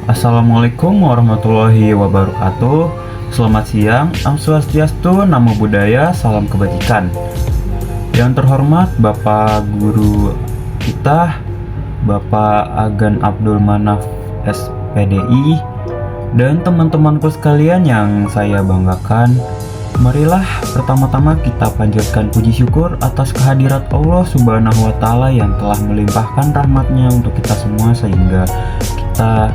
Assalamualaikum warahmatullahi wabarakatuh. Selamat siang, Om Swastiastu, Namo Buddhaya, salam kebajikan. Yang terhormat Bapak Guru kita, Bapak Agan Abdul Manaf SPDI, dan teman-temanku sekalian yang saya banggakan. Marilah pertama-tama kita panjatkan puji syukur atas kehadirat Allah Subhanahu wa Ta'ala yang telah melimpahkan rahmatnya untuk kita semua, sehingga kita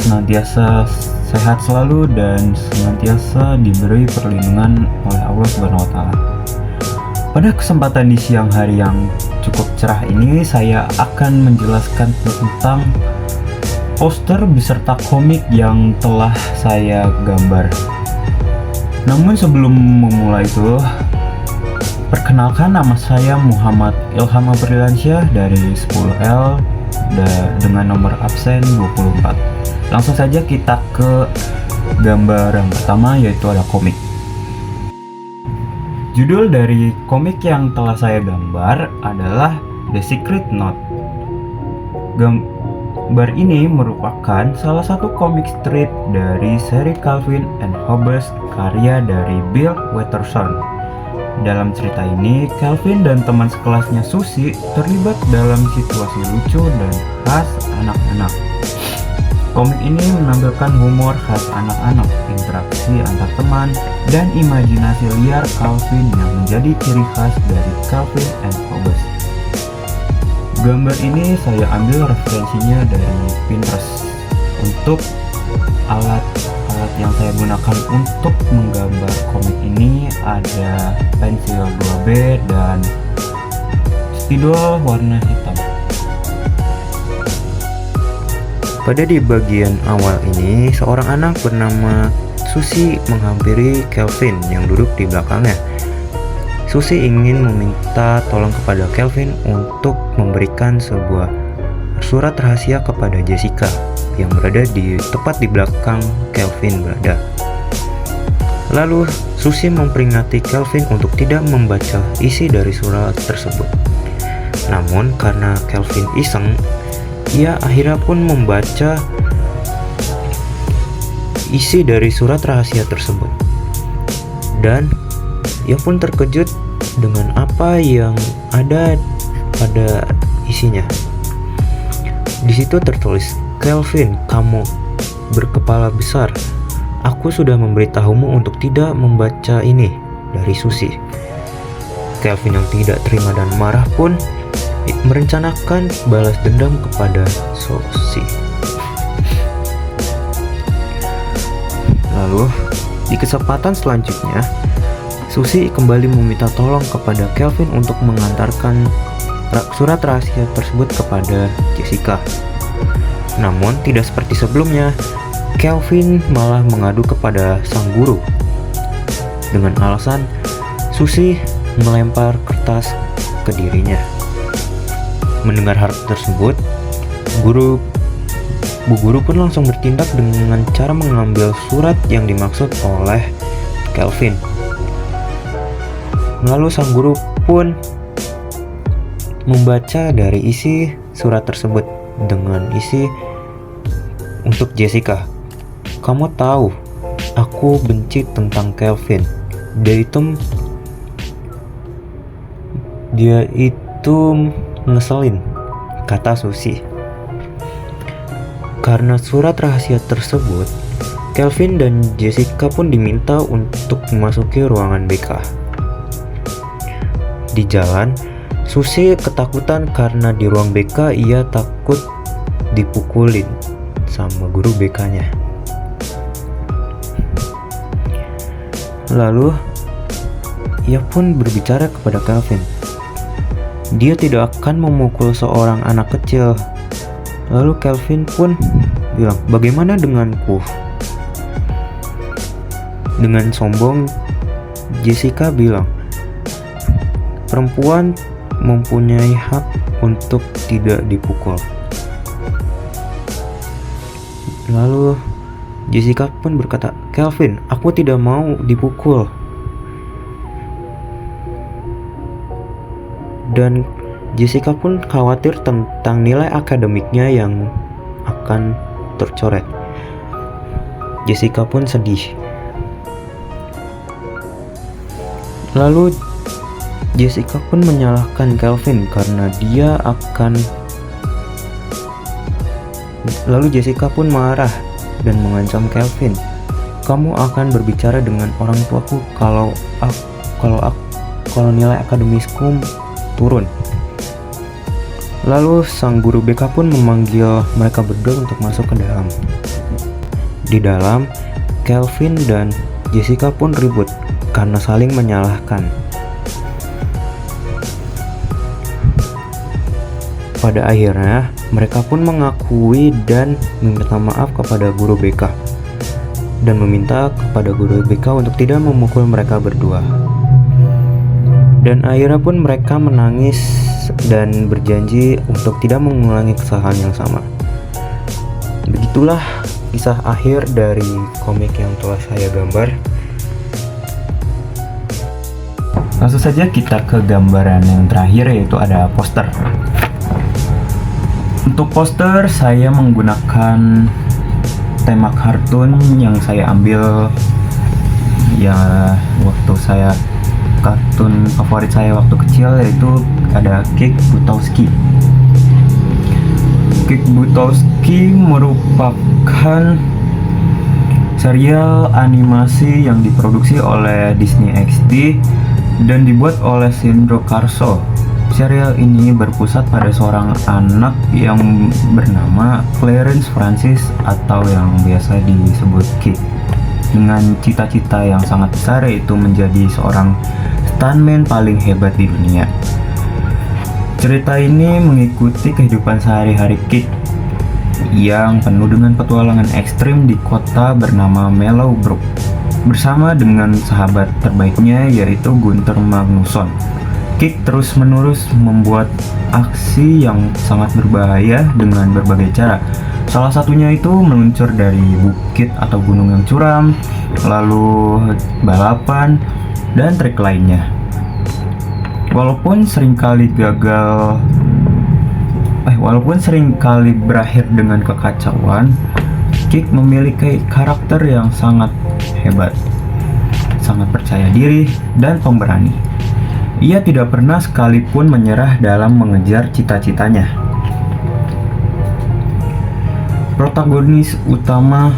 senantiasa sehat selalu dan senantiasa diberi perlindungan oleh Allah Subhanahu wa Ta'ala. Pada kesempatan di siang hari yang cukup cerah ini, saya akan menjelaskan tentang poster beserta komik yang telah saya gambar. Namun sebelum memulai itu, perkenalkan, nama saya Muhammad Ilham Aprilansyah dari 10L dengan nomor absen 24. Langsung saja kita ke gambar yang pertama, yaitu ada komik. Judul dari komik yang telah saya gambar adalah The Secret Note. Gambar ini merupakan salah satu komik strip dari seri Calvin and Hobbes karya dari Bill Watterson. Dalam cerita ini, Calvin dan teman sekelasnya Susie terlibat dalam situasi lucu dan khas anak-anak. Komik ini menampilkan humor khas anak-anak, interaksi antar teman, dan imajinasi liar Calvin yang menjadi ciri khas dari Calvin and Hobbes. Gambar ini saya ambil referensinya dari Pinterest. Untuk alat yang saya gunakan untuk menggambar komik ini ada pensil 2B dan spidol warna hitam. Pada di bagian awal ini, seorang anak bernama Susie menghampiri Calvin yang duduk di belakangnya. Susie ingin meminta tolong kepada Calvin untuk memberikan sebuah surat rahasia kepada Jessica yang berada tepat di belakang Calvin berada. Lalu Susie memperingatkan Calvin untuk tidak membaca isi dari surat tersebut. Namun karena Calvin iseng, ia akhirnya pun membaca isi dari surat rahasia tersebut. Dan ia pun terkejut dengan apa yang ada pada isinya. Di situ tertulis, "Calvin, kamu berkepala besar. Aku sudah memberitahumu untuk tidak membaca ini," dari Susie. Calvin yang tidak terima dan marah pun merencanakan balas dendam kepada Susie. Lalu, di kesempatan selanjutnya, Susie kembali meminta tolong kepada Calvin untuk mengantarkan surat rahasia tersebut kepada Jessica. Namun tidak seperti sebelumnya, Calvin malah mengadu kepada sang guru dengan alasan Susie melempar kertas ke dirinya. Mendengar hal tersebut, Bu guru pun langsung bertindak dengan cara mengambil surat yang dimaksud oleh Calvin. Lalu sang guru pun membaca dari isi surat tersebut dengan isi untuk Jessica. "Kamu tahu, aku benci tentang Calvin. Dia itu ngeselin," kata Susie. Karena surat rahasia tersebut, Calvin dan Jessica pun diminta untuk memasuki ruangan BK. Di jalan, Susie ketakutan karena di ruang BK ia takut dipukulin sama guru BK-nya. Lalu, ia pun berbicara kepada Calvin. Dia tidak akan memukul seorang anak kecil. Lalu Calvin pun bilang, "Bagaimana denganku?" Dengan sombong, Jessica bilang, "Perempuan mempunyai hak untuk tidak dipukul." Lalu Jessica pun berkata, "Calvin, aku tidak mau dipukul." Dan Jessica pun khawatir tentang nilai akademiknya yang akan tercoret. Jessica pun sedih. Lalu Jessica pun menyalahkan Calvin karena Lalu Jessica pun marah dan mengancam Calvin. "Kamu akan berbicara dengan orang tuaku kalau nilai akademisku turun." Lalu sang guru BK pun memanggil mereka berdua untuk masuk ke dalam. Di dalam, Calvin dan Jessica pun ribut karena saling menyalahkan. Pada akhirnya, mereka pun mengakui dan meminta maaf kepada guru BK dan meminta kepada guru BK untuk tidak memukul mereka berdua. Dan akhirnya pun mereka menangis dan berjanji untuk tidak mengulangi kesalahan yang sama. Begitulah kisah akhir dari komik yang telah saya gambar. Langsung saja kita ke gambaran yang terakhir, yaitu ada poster. Untuk poster saya menggunakan tema kartun yang saya ambil ya waktu saya kartun favorit saya waktu kecil, yaitu ada Kick Buttowski. Kick Buttowski merupakan serial animasi yang diproduksi oleh Disney XD dan dibuat oleh Sindro Carso. Serial ini berpusat pada seorang anak yang bernama Clarence Francis atau yang biasa disebut Kick, dengan cita-cita yang sangat besar, yaitu menjadi seorang stuntman paling hebat di dunia. Cerita ini mengikuti kehidupan sehari-hari Kick yang penuh dengan petualangan ekstrim di kota bernama Mellowbrook bersama dengan sahabat terbaiknya, yaitu Gunther Magnusson. Kick terus-menerus membuat aksi yang sangat berbahaya dengan berbagai cara. Salah satunya itu meluncur dari bukit atau gunung yang curam, lalu balapan, dan trik lainnya. Walaupun seringkali berakhir dengan kekacauan, Kick memiliki karakter yang sangat hebat, sangat percaya diri, dan pemberani. Ia tidak pernah sekalipun menyerah dalam mengejar cita-citanya. Protagonis utama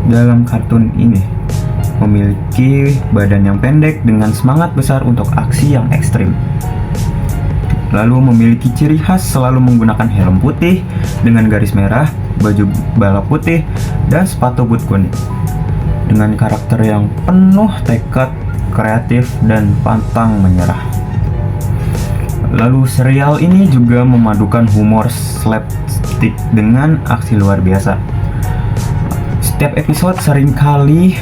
dalam kartun ini memiliki badan yang pendek dengan semangat besar untuk aksi yang ekstrim. Lalu memiliki ciri khas selalu menggunakan helm putih dengan garis merah, baju balap putih, dan sepatu boot kuning. Dengan karakter yang penuh tekad, kreatif, dan pantang menyerah. Lalu serial ini juga memadukan humor slapstick dengan aksi luar biasa. Setiap episode seringkali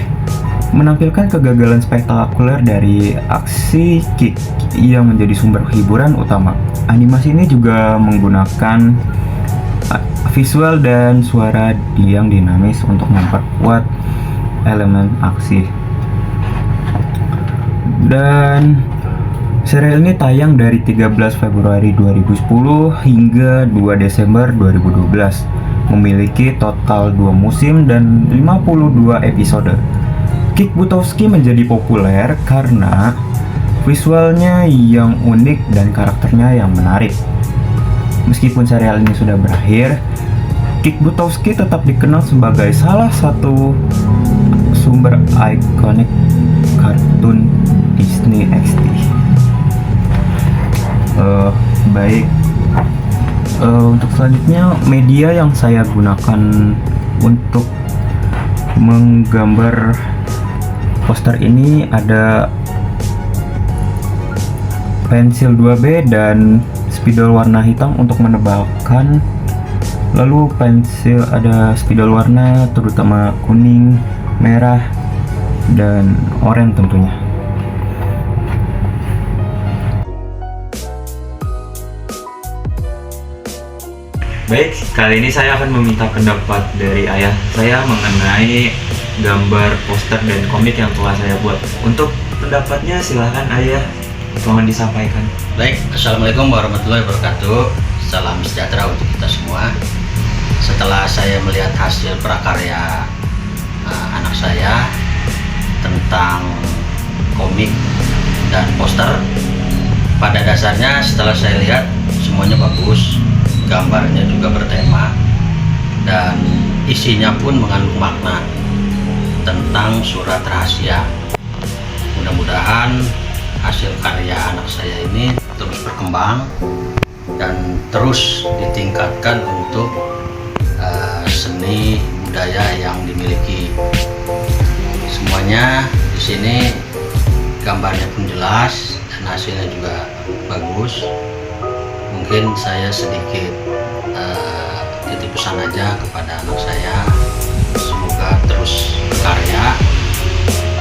menampilkan kegagalan spektakuler dari aksi Kick yang menjadi sumber hiburan utama. Animasi ini juga menggunakan visual dan suara yang dinamis untuk memperkuat elemen aksi. Dan serial ini tayang dari 13 Februari 2010 hingga 2 Desember 2012. Memiliki total 2 musim dan 52 episode. Kick Buttowski menjadi populer karena visualnya yang unik dan karakternya yang menarik. Meskipun serial ini sudah berakhir, Kick Buttowski tetap dikenal sebagai salah satu sumber ikonik kartun Disney XD. Baik, untuk selanjutnya media yang saya gunakan untuk menggambar poster ini ada pensil 2B dan spidol warna hitam untuk menebalkan. Lalu pensil ada spidol warna terutama kuning, merah, dan oranye tentunya. Baik, kali ini saya akan meminta pendapat dari ayah saya mengenai gambar poster dan komik yang telah saya buat. Untuk pendapatnya silahkan ayah, mohon disampaikan. Baik, Assalamualaikum warahmatullahi wabarakatuh. salam sejahtera untuk kita semua. Setelah saya melihat hasil prakarya anak saya tentang komik dan poster, pada dasarnya setelah saya lihat semuanya bagus, gambarnya juga bertema, dan isinya pun mengandung makna tentang surat rahasia. Mudah-mudahan hasil karya anak saya ini terus berkembang dan terus ditingkatkan untuk seni budaya yang dimiliki. Semuanya di sini gambarnya pun jelas dan hasilnya juga bagus. Mungkin saya sedikit titip pesan aja kepada anak saya, semoga terus berkarya,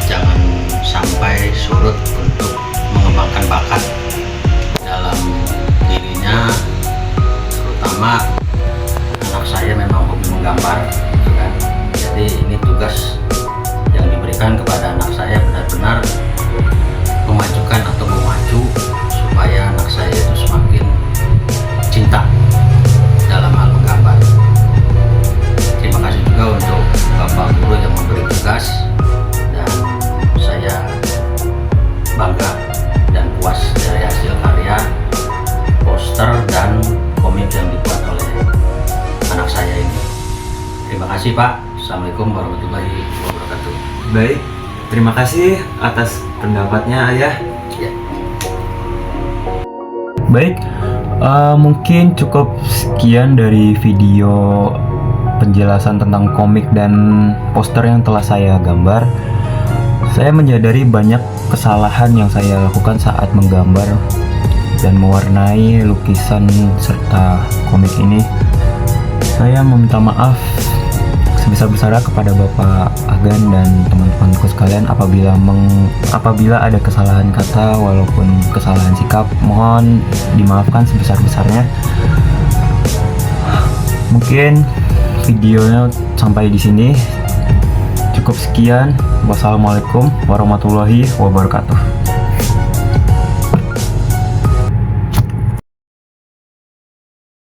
jangan sampai surut untuk mengembangkan bakat dalam dirinya. Terutama anak saya memang hobi menggambar gitu kan. Jadi ini tugas yang diberikan kepada anak saya, benar-benar memajukan atau memacu supaya anak saya itu semakin cinta dalam hal menggambar. Terima kasih juga untuk Bapak Guru yang memberi tugas, dan saya bangga dan puas dari hasil karya poster dan komik yang dibuat oleh anak saya ini. Terima kasih Pak. Assalamualaikum warahmatullahi wabarakatuh. Baik, terima kasih atas pendapatnya Ayah. Ya. Baik, mungkin cukup sekian dari video penjelasan tentang komik dan poster yang telah saya gambar. Saya menyadari banyak kesalahan yang saya lakukan saat menggambar dan mewarnai lukisan serta komik ini. Saya meminta maaf sebesar-besarnya kepada Bapak Agan dan teman-temanku sekalian apabila ada kesalahan kata walaupun kesalahan sikap, mohon dimaafkan sebesar-besarnya. Mungkin videonya sampai di sini. Cukup sekian. Wassalamualaikum warahmatullahi wabarakatuh.